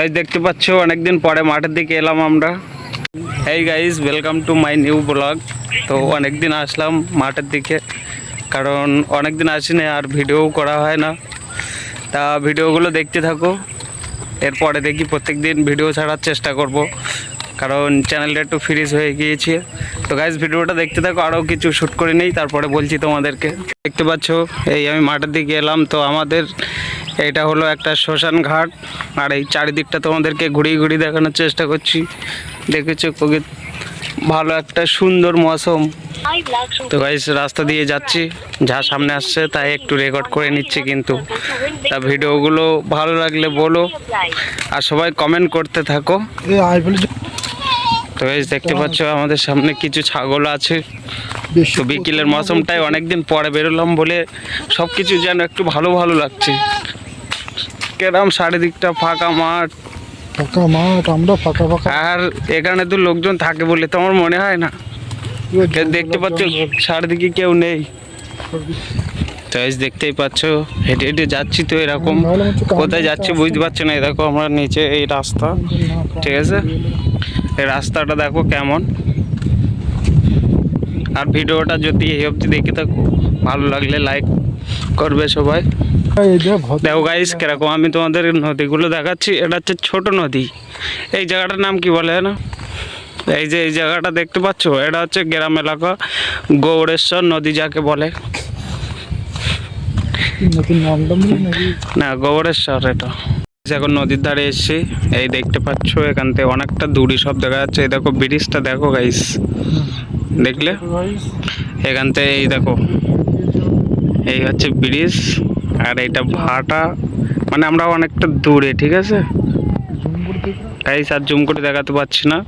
Guys দেখতে পাচ্ছ অনেকদিন পরে মাঠের দিকে এলাম আমরা। Hey guys, welcome to my new blog. তো অনেকদিন আসলাম মাঠের দিকে, কারণ অনেকদিন আসিনি আর ভিডিও করা হয় না। তা ভিডিওগুলো দেখতে থাকো, এরপরে দেখি প্রত্যেক দিন ভিডিও ছাড়ার চেষ্টা করব, কারণ চ্যানেলটা একটু ফ্রিজ হয়ে গিয়েছে। তো গাইস ভিডিওটা দেখতে থাকো, আরও কিছু শ্যুট করে নেই, তারপরে বলছি তোমাদেরকে। দেখতে পাচ্ছ এই আমি মাঠের দিকে এলাম। তো আমাদের এটা হলো একটা শ্মশান ঘাট, আর এই চারিদিকটা তোমাদেরকে ঘুরিয়ে ঘুরিয়ে দেখানোর চেষ্টা করছি। দেখেছো খুবই ভালো একটা সুন্দর মৌসুম। তো গাইস রাস্তা দিয়ে যাচ্ছি, যা সামনে আসছে তাই একটু রেকর্ড করে নিচ্ছি, কিন্তু তা ভিডিওগুলো ভালো লাগলে বলো, আর সবাই কমেন্ট করতে থাকো। তো গাইস দেখতে পাচ্ছ আমাদের সামনে কিছু ছাগল আছে। তো বিকেলের মৌসুমটাই অনেকদিন পরে বেরোলাম বলে সব কিছু যেন একটু ভালো ভালো লাগছে। কেরাম চারিদিকটা ফাঁকা মাঠ, আমরা ফাঁকা ফাঁকা। আর এখানে তো লোকজন থাকে বলে তোমার মনে হয় না? দেখতে পাচ্ছ চারিদিকে কেউ নেই। তো দেখতেই পাচ্ছ হেঁটে হেঁটে যাচ্ছি, তো এরকম কোথায় যাচ্ছি বুঝতে পারছি না। দেখো আমরা নিচে এই রাস্তা, ঠিক আছে, এই রাস্তাটা দেখো কেমন। আর ভিডিওটা যদি এই অবধি দেখে থাকো, ভালো লাগলে লাইক করবে সবাই। দেখো গাইস কিরকম আমি তোমাদের নদীগুলো দেখাচ্ছি। এটা হচ্ছে ছোট নদী। এই জায়গাটার নাম কি বলে না, এই যে এই জায়গাটা দেখতে পাচ্ছ, এটা হচ্ছে গ্রাম এলাকা, গৌড়েশ্বর নদী যাকে বলে। না, গৌড়েশ্বর এটা। এখন নদীর ধারে এসছি, এই দেখতে পাচ্ছ এখান থেকে অনেকটা দূরে সব দেখা যাচ্ছে। এই দেখো ব্রিজটা দেখো গাইস, দেখলে এখান থেকে এই দেখো এই হচ্ছে ব্রিজ, আর এইটা ভাটা, মানে আমরা অনেকটা দূরে, ঠিক আছে গাইস, আর জুম করে দেখাতে পারছি না।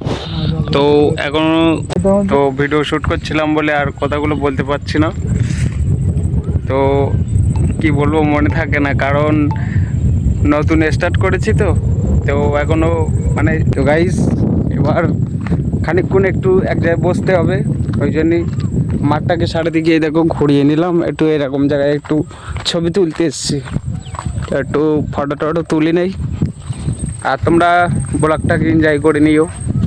তো এখন তো ভিডিও শ্যুট করছিলাম বলে আর কথাগুলো বলতে পারছি না। তো কি বলবো, মনে থাকে না, কারণ নতুন স্টার্ট করেছি তো তো এখনও মানে। তো গাইস এবার খানিকক্ষণ একটু এক জায়গায় বসতে হবে, ওই জন্যই মাঠটাকে চারিদিকে দেখো ঘুরিয়ে নিলাম। একটু এরকম জায়গায় একটু ছবি তুলতে এসেছি, একটু ফটো টটো তুলি নেই। আর তোমরা ব্লগটাকে এনজয় করে নিও।